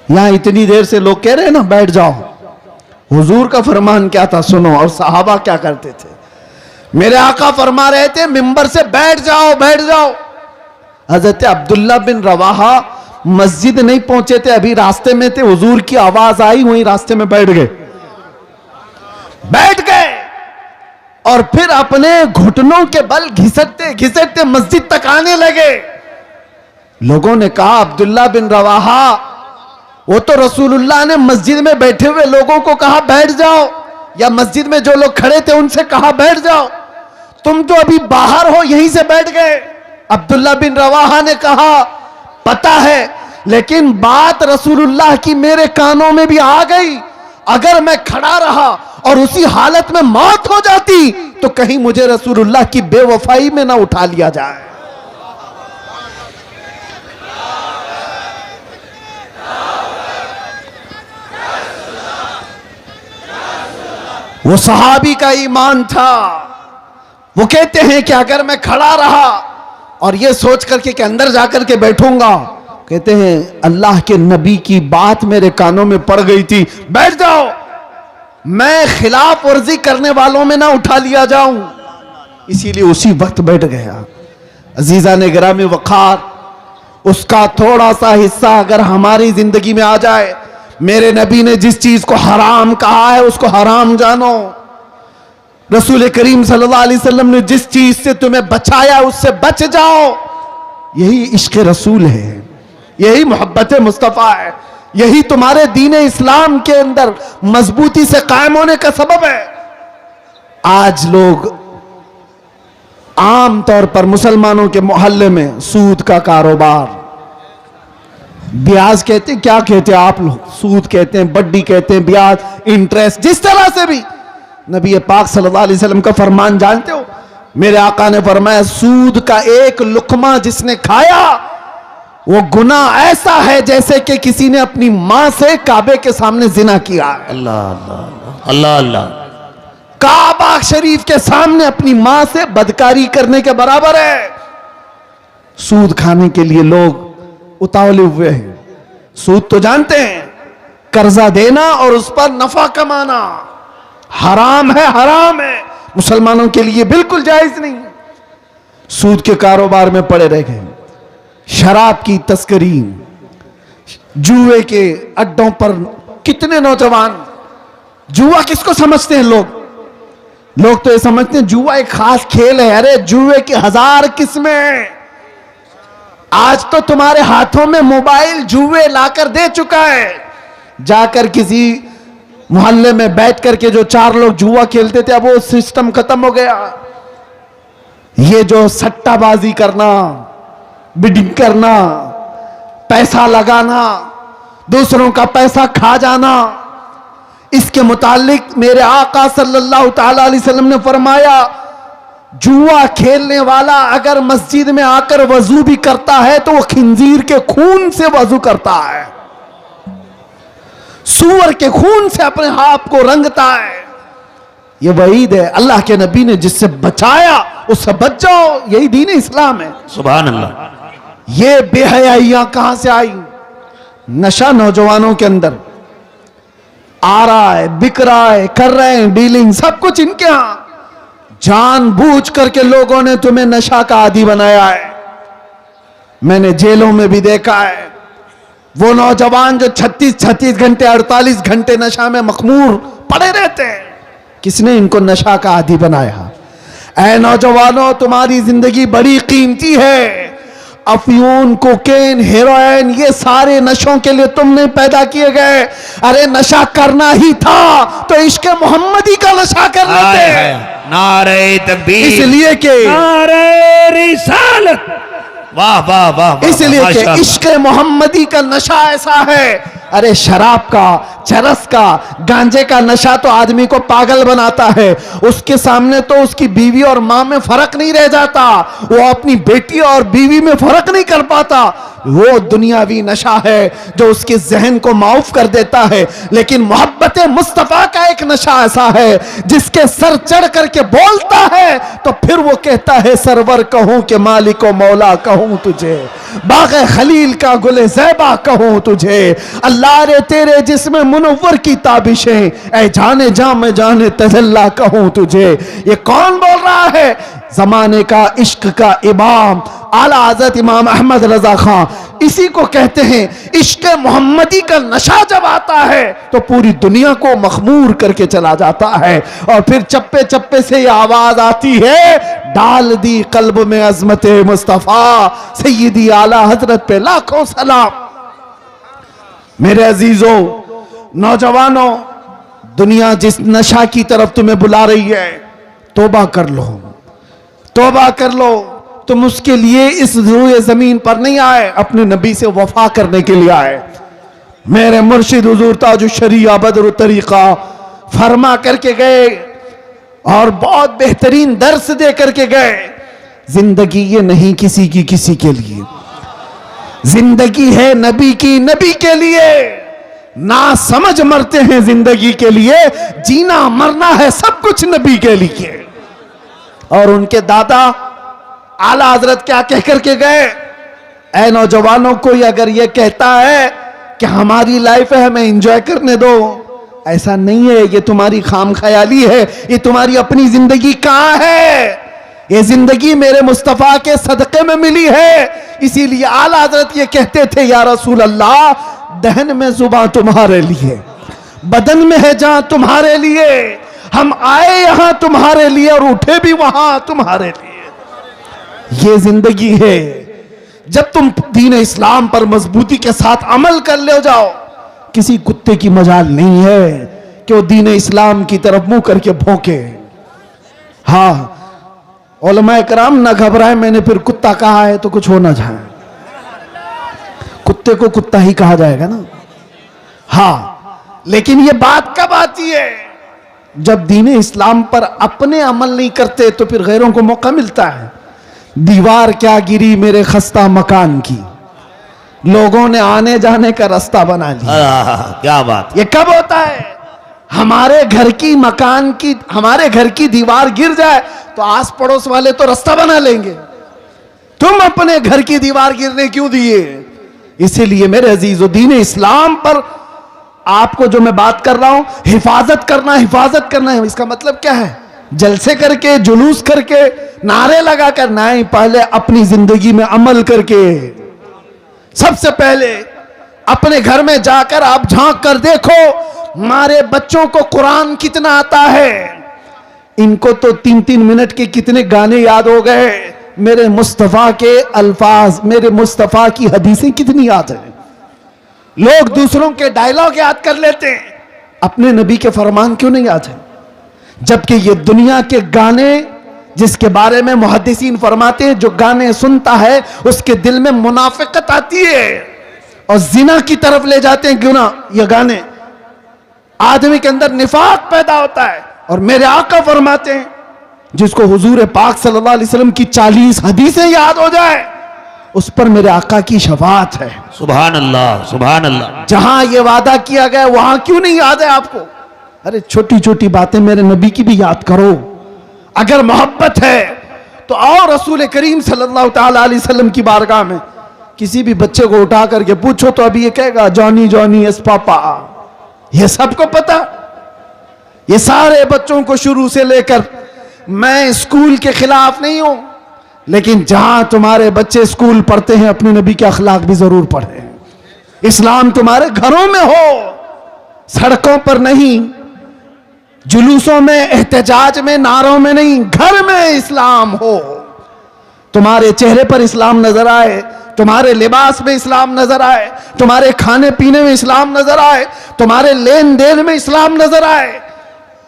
Speaker 1: यहां इतनी देर से लोग कह रहे हैं ना बैठ जाओ। हुजूर का फरमान क्या था सुनो, और सहाबा क्या करते थे। मेरे आका फरमा रहे थे मिंबर से बैठ जाओ, बैठ जाओ। हजरत अब्दुल्ला बिन रवाहा मस्जिद नहीं पहुंचे थे, अभी रास्ते में थे, हुजूर की आवाज आई, वहीं रास्ते में बैठ गए। बैठ गए और फिर अपने घुटनों के बल घिसटते घिसटते मस्जिद तक आने लगे। लोगों ने कहा अब्दुल्ला बिन रवाहा वो तो रसूलुल्लाह ने मस्जिद में बैठे हुए लोगों को कहा बैठ जाओ, या मस्जिद में जो लोग खड़े थे उनसे कहा बैठ जाओ। तुम तो अभी बाहर हो, यहीं से बैठ गए। अब्दुल्ला बिन रवाहा ने कहा पता है, लेकिन बात रसूलुल्लाह की मेरे कानों में भी आ गई। अगर मैं खड़ा रहा और उसी हालत में मौत हो जाती तो कहीं मुझे रसूलुल्लाह की बेवफाई में ना उठा लिया जाए। वो सहाबी का ईमान था। वो कहते हैं कि अगर मैं खड़ा रहा और ये सोच करके कि अंदर जाकर के बैठूंगा, कहते हैं अल्लाह के नबी की बात मेरे कानों में पड़ गई थी, बैठ जाओ, मैं खिलाफ वर्जी करने वालों में ना उठा लिया जाऊं, इसीलिए उसी वक्त बैठ गया। अजीजा ने गिरामी वक़ार, उसका थोड़ा सा हिस्सा अगर हमारी जिंदगी में आ जाए, मेरे नबी ने जिस चीज को हराम कहा है उसको हराम जानो। रसूल करीम सल्लल्लाहु अलैहि वसल्लम ने जिस चीज से तुम्हें बचाया उससे बच जाओ। यही इश्क रसूल है, यही मोहब्बत मुस्तफ़ा है, यही तुम्हारे दीन इस्लाम के अंदर मजबूती से कायम होने का सबब है। आज लोग आम तौर पर मुसलमानों के मोहल्ले में सूद का कारोबार, ब्याज कहते हैं, क्या कहते हैं आप लोग, सूद कहते हैं, बड्डी कहते हैं, ब्याज, इंटरेस्ट, जिस तरह से भी। नबी पाक सल्लल्लाहु अलैहि वसल्लम का फरमान जानते हो, मेरे आका ने फरमाया सूद का एक लुकमा जिसने खाया वो गुनाह ऐसा है जैसे कि किसी ने अपनी मां से काबे के सामने जिना किया।
Speaker 2: अल्लाह अल्लाह अल्लाह अल्लाह।
Speaker 1: काबा शरीफ के सामने अपनी मां से बदकारी करने के बराबर है। सूद खाने के लिए लोग उतावले हुए हैं। सूद तो जानते हैं, कर्जा देना और उस पर नफा कमाना हराम है, हराम है, मुसलमानों के लिए बिल्कुल जायज नहीं। सूद के कारोबार में पड़े रह गए, शराब की तस्करी, जुए के अड्डों पर कितने नौजवान, जुआ किसको समझते हैं लोग तो ये समझते हैं जुआ एक खास खेल है। अरे जुए की 1000 किस्में। आज तो तुम्हारे हाथों में मोबाइल जुए लाकर दे चुका है। जाकर किसी मोहल्ले में बैठ करके जो 4 लोग जुआ खेलते थे, अब वो सिस्टम खत्म हो गया। ये जो सट्टाबाजी करना, बिडिंग करना, पैसा लगाना, दूसरों का पैसा खा जाना, इसके मुतालिक मेरे आका सल्लल्लाहु ताला अलैहि वसल्लम ने फरमाया जुआ खेलने वाला अगर मस्जिद में आकर वजू भी करता है तो वो खिंजीर के खून से वजू करता है, सूअर के खून से अपने हाथ को रंगता है। ये वईद है। अल्लाह के नबी ने जिससे बचाया उससे बच जाओ, यही दीन इस्लाम है।
Speaker 2: सुभान अल्लाह।
Speaker 1: ये बेहयाइयां कहां से आई? नशा नौजवानों के अंदर आ रहा है, बिक रहा है, कर रहे हैं डीलिंग, सब कुछ इनके यहां। जानबूझ करके लोगों ने तुम्हें नशा का आदी बनाया है। मैंने जेलों में भी देखा है वो नौजवान जो 36 घंटे 48 घंटे नशा में मखमूर पड़े रहते हैं। किसने इनको नशा का आदी बनाया? ऐ नौजवानों, तुम्हारी जिंदगी बड़ी कीमती है। अफयून, कोकेन, हेरोइन, ये सारे नशों के लिए तुम नहीं पैदा किए गए। अरे नशा करना ही था तो इश्क मोहम्मदी का नशा कर लेते।
Speaker 2: नारे तकबीर,
Speaker 1: इसलिए कि
Speaker 2: नारे रिसालत, वाह वाह वाह,
Speaker 1: इसलिए कि इश्क मोहम्मदी का नशा ऐसा है। अरे शराब का, चरस का, गांजे का नशा तो आदमी को पागल बनाता है। उसके सामने तो उसकी बीवी और मां में फर्क नहीं रह जाता, वो अपनी बेटी और बीवी में फर्क नहीं कर पाता। वो दुनियावी नशा है जो उसके जहन को माउफ कर देता है। लेकिन मोहब्बत मुस्तफा का एक नशा ऐसा है जिसके सर चढ़ करके बोलता है तो फिर वो कहता है सरवर कहूं कि मालिक व मौला कहूं तुझे, बाग़े खलील का गुले ज़ैबा कहूं तुझे, अल्लाह रे तेरे जिसमें मुनव्वर की ताबिशें, ऐ जाने जा मैं जाने तजल्ला कहूं तुझे। ये कौन बोल रहा है? जमाने का इश्क का इमाम आला हज़रत इमाम अहमद रजा खां। इसी को कहते हैं इश्क मोहम्मदी का नशा जब आता है तो पूरी दुनिया को मखमूर करके चला जाता है। और फिर चप्पे चप्पे से ये आवाज आती है, डाल दी कल्ब में अजमत मुस्तफा, सैयदी आला हजरत पे लाखों सलाम। मेरे अजीजों, नौजवानों, दुनिया जिस नशा की तरफ तुम्हें बुला रही है, तौबा कर लो, तौबा कर लो। तुम उसके लिए इस रूए जमीन पर नहीं आए, अपने नबी से वफा करने के लिए आए। मेरे मुर्शिद हुजूर ताजुश शरीया बदर तरीका फरमा करके गए और बहुत बेहतरीन दर्स दे करके गए, जिंदगी ये नहीं किसी की किसी के लिए, जिंदगी है नबी की नबी के लिए। ना समझ मरते हैं जिंदगी के लिए, जीना मरना है सब कुछ नबी के लिए। और उनके दादा आला हजरत क्या कह करके गए, ऐ नौजवानों, कोई अगर ये कहता है कि हमारी लाइफ है हमें एंजॉय करने दो, ऐसा नहीं है, ये तुम्हारी खाम ख्याली है, ये तुम्हारी अपनी जिंदगी कहां है? ये जिंदगी मेरे मुस्तफा के सदक़े में मिली है। इसीलिए आला हजरत ये कहते थे, या रसूल अल्लाह, दहन में जुबान तुम्हारे लिए, बदन में है जहां तुम्हारे लिए, हम आए यहां तुम्हारे लिए और उठे भी वहां तुम्हारे लिए। ये जिंदगी है। जब तुम दीन इस्लाम पर मजबूती के साथ अमल कर ले जाओ, किसी कुत्ते की मजाल नहीं है कि वो दीन इस्लाम की तरफ मुंह करके भौंके। हाँ, उलमाए कराम ना घबराए, मैंने फिर कुत्ता कहा है तो कुछ हो ना जाए, कुत्ते को कुत्ता ही कहा जाएगा ना। हाँ, लेकिन ये बात कब आती है? जब दीन इस्लाम पर अपने अमल नहीं करते तो फिर गैरों को मौका मिलता है। दीवार क्या गिरी मेरे खस्ता मकान की, लोगों ने आने जाने का रास्ता बना लिया।
Speaker 2: क्या बात।
Speaker 1: ये कब होता है? हमारे घर की मकान की, हमारे घर की दीवार गिर जाए तो आस पड़ोस वाले तो रास्ता बना लेंगे, तुम अपने घर की दीवार गिरने क्यों दिए? इसीलिए मेरे अजीजों, दीन इस्लाम पर आपको जो मैं बात कर रहा हूं, हिफाजत करना, हिफाजत करना है, इसका मतलब क्या है? जलसे करके, जुलूस करके, नारे लगाकर नहीं, पहले अपनी जिंदगी में अमल करके। सबसे पहले अपने घर में जाकर आप झांक कर देखो, हमारे बच्चों को कुरान कितना आता है। इनको तो 3-3 मिनट के कितने गाने याद हो गए, मेरे मुस्तफा के अल्फाज, मेरे मुस्तफा की हदीसें कितनी याद है। लोग दूसरों के डायलॉग याद कर लेते हैं, अपने नबी के फरमान क्यों नहीं याद है? जबकि ये दुनिया के गाने, जिसके बारे में मुहद्दिसीन फरमाते हैं, जो गाने सुनता है उसके दिल में मुनाफिकत आती है और जिना की तरफ ले जाते हैं। क्यों ना? ये गाने आदमी के अंदर निफाक पैदा होता है। और मेरे आका फरमाते हैं, जिसको हुजूर पाक सल्लल्लाहु अलैहि वसल्लम की 40 हदीसें याद हो जाए, उस पर मेरे आका की शफाअत है।
Speaker 2: सुभान अल्लाह, सुभान अल्लाह।
Speaker 1: जहां ये वादा किया गया वहां क्यों नहीं याद है आपको? अरे छोटी छोटी बातें मेरे नबी की भी याद करो। अगर मोहब्बत है तो आओ रसूल करीम सल्लल्लाहु ताला अलैहि वसल्लम की बारगाह में, किसी भी बच्चे को उठा करके पूछो तो अभी ये कहेगा जॉनी जॉनी यस पापा। ये सबको पता, ये सारे बच्चों को शुरू से लेकर, मैं स्कूल के खिलाफ नहीं हूं, लेकिन जहां तुम्हारे बच्चे स्कूल पढ़ते हैं अपने नबी के अखलाक भी जरूर पढ़ें। इस्लाम तुम्हारे घरों में हो, सड़कों पर नहीं, जुलूसों में, एहतजाज में, नारों में नहीं, घर में इस्लाम हो। तुम्हारे चेहरे पर इस्लाम नजर आए, तुम्हारे लिबास में इस्लाम नजर आए, तुम्हारे खाने पीने में इस्लाम नजर आए, तुम्हारे लेन देन में इस्लाम नजर आए।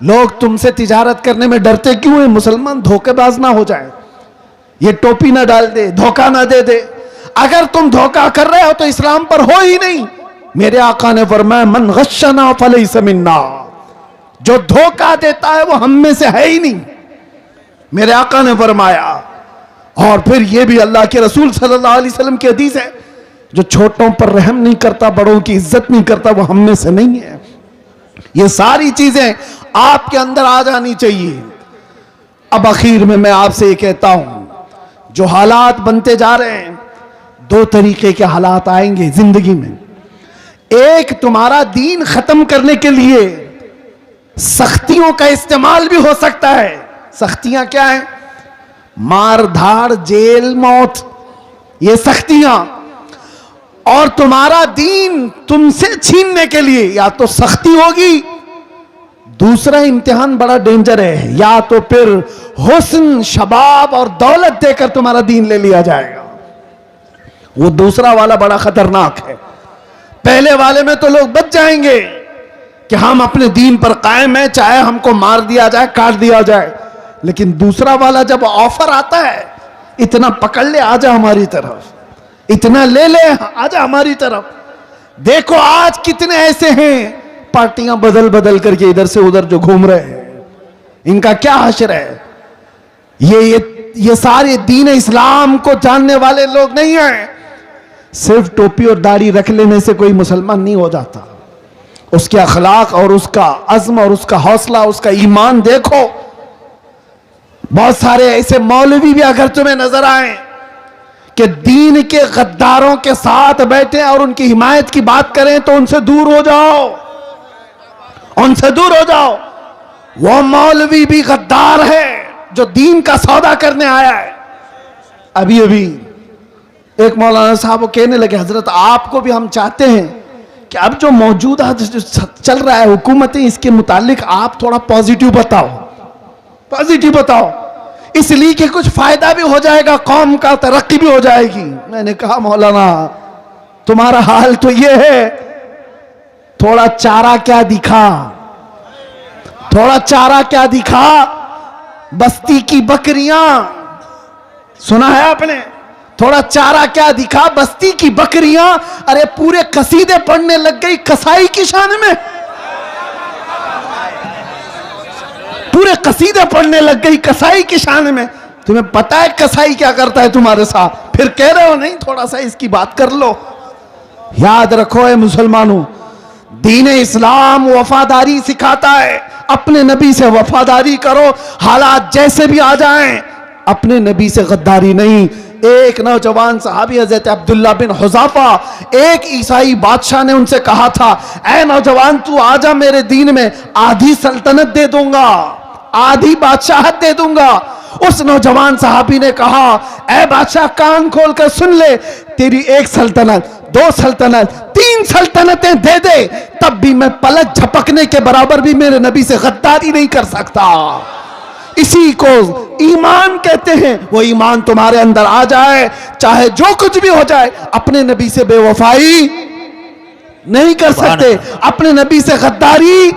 Speaker 1: लोग तुमसे तिजारत करने में डरते क्यों हैं? मुसलमान धोखेबाज ना हो जाए, ये टोपी ना डाल दे, धोखा ना दे दे। अगर तुम धोखा कर रहे हो तो इस्लाम पर हो ही नहीं। मेरे आका ने फरमाया, मन गश्शना फलैसा मिन्ना, जो धोखा देता है वो हम में से है ही नहीं, मेरे आका ने फरमाया। और फिर ये भी अल्लाह के रसूल सल्लल्लाहु अलैहि वसल्लम की हदीस है, जो छोटों पर रहम नहीं करता, बड़ों की इज्जत नहीं करता, वो हम में से नहीं है। ये सारी चीजें आपके अंदर आ जानी चाहिए। अब आखिर में मैं आपसे ये कहता हूं, जो हालात बनते जा रहे हैं, 2 तरीके के हालात आएंगे जिंदगी में। एक, तुम्हारा दीन खत्म करने के लिए सख्तियों का इस्तेमाल भी हो सकता है। सख्तियां क्या है? मार धाड़, जेल, मौत, ये सख्तियां। और तुम्हारा दीन तुमसे छीनने के लिए या तो सख्ती होगी, दूसरा इम्तिहान बड़ा डेंजर है, या तो फिर हुस्न, शबाब और दौलत देकर तुम्हारा दीन ले लिया जाएगा। वो दूसरा वाला बड़ा खतरनाक है। पहले वाले में तो लोग बच जाएंगे कि हम अपने दीन पर कायम है, चाहे हमको मार दिया जाए, काट दिया जाए। लेकिन दूसरा वाला जब ऑफर आता है, इतना पकड़ ले, आजा हमारी तरफ, इतना ले ले, आजा हमारी तरफ। देखो आज कितने ऐसे हैं पार्टियां बदल बदल करके इधर से उधर जो घूम रहे हैं, इनका क्या हश्र है? ये सारे दीन इस्लाम को जानने वाले लोग नहीं हैं। सिर्फ टोपी और दाढ़ी रख लेने से कोई मुसलमान नहीं हो जाता। उसके अखलाक और उसका अज़्म और उसका हौसला, उसका ईमान देखो। बहुत सारे ऐसे मौलवी भी अगर तुम्हें नजर आए कि दीन के गद्दारों के साथ बैठे और उनकी हिमायत की बात करें, तो उनसे दूर हो जाओ, उनसे दूर हो जाओ। वो मौलवी भी गद्दार है जो दीन का सौदा करने आया है। अभी अभी एक मौलाना साहब वो कहने लगे, हजरत आपको भी हम चाहते हैं कि अब जो मौजूदा जो चल रहा है हुकूमतें, इसके मुतालिक आप थोड़ा पॉजिटिव बताओ, पॉजिटिव बताओ, इसलिए कि कुछ फायदा भी हो जाएगा, कौम का तरक्की भी हो जाएगी। मैंने कहा मौलाना तुम्हारा हाल तो ये है, थोड़ा चारा क्या दिखा, थोड़ा चारा क्या दिखा। बस्ती की बकरियां, सुना है आपने? थोड़ा चारा क्या दिखा, बस्ती की बकरियां। अरे पूरे कसीदे पढ़ने लग गई कसाई की शान में, पूरे कसीदे पढ़ने लग गई कसाई की शान में। तुम्हें पता है कसाई क्या करता है तुम्हारे साथ, फिर कह रहे हो नहीं थोड़ा सा इसकी बात कर लो। याद रखो ए मुसलमानों, दीन इस्लाम वफादारी सिखाता है। अपने नबी से वफादारी करो, हालात जैसे भी आ जाएं, अपने नबी से गद्दारी नहीं। एक नौजवान सहाबी हज़रत अब्दुल्ला बिन हुज़ाफा, एक ईसाई बादशाह ने उनसे कहा था, ऐ नौजवान तू आजा मेरे दीन में, आधी सल्तनत दे दूंगा, आधी बादशाहत दे दूंगा। उस नौजवान सहाबी ने कहा, ऐ बादशाह कान खोल कर सुन ले, तेरी एक सल्तनत, दो सल्तनत, तीन सल्तनतें दे दे, तब भी मैं पलक झपकने के बराबर भी मेरे नबी से गद्दारी नहीं कर सकता। इसी को ईमान कहते हैं। वो ईमान तुम्हारे अंदर आ जाए, चाहे जो कुछ भी हो जाए, अपने नबी से बेवफाई नहीं कर सकते, अपने नबी से गद्दारी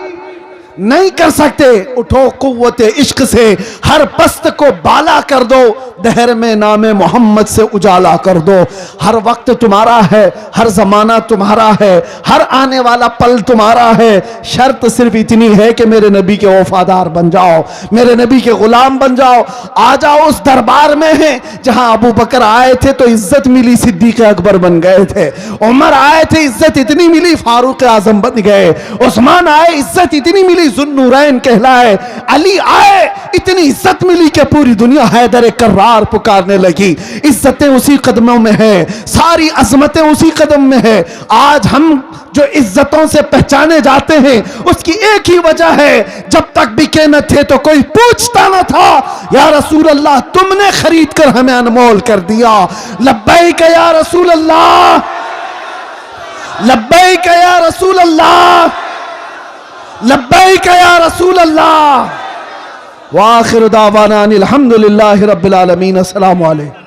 Speaker 1: नहीं कर सकते। उठो कुव्वते इश्क से हर पस्त को बाला कर दो, दहर में नामे मोहम्मद से उजाला कर दो। हर वक्त तुम्हारा है, हर जमाना तुम्हारा है, हर आने वाला पल तुम्हारा है। शर्त सिर्फ इतनी है कि मेरे नबी के वफादार बन जाओ, मेरे नबी के गुलाम बन जाओ। आ जाओ उस दरबार में है जहां अबू बकर आए थे तो इज्जत मिली, सिद्दीक अकबर बन गए थे। उमर आए थे, इज्जत इतनी मिली, फारूक आजम बन गए। उस्मान आए, इज्जत इतनी मिली, ज़ुन्नूरैन कहलाए। अली आए, इतनी इज्जत मिली कि पूरी दुनिया हैदर कर्रार पुकारने लगी। इज्जतें उसी कदमों में है, सारी अजमतें उसी कदम में है। आज हम जो इज्जतों से पहचाने जाते हैं उसकी एक ही वजह है, जब तक बिके न थे तो कोई पूछता न था, या रसूल अल्लाह तुमने खरीद कर हमें अनमोल कर दिया। लब्बैक या रसूल अल्लाह, लब्बैक या रसूल अल्लाह, लब्बैक या रसूल अल्लाह। व आखिर दावाना अनिल हम्दुलिल्लाहि रब्बिल आलमीन। अस्सलामु अलैकुम।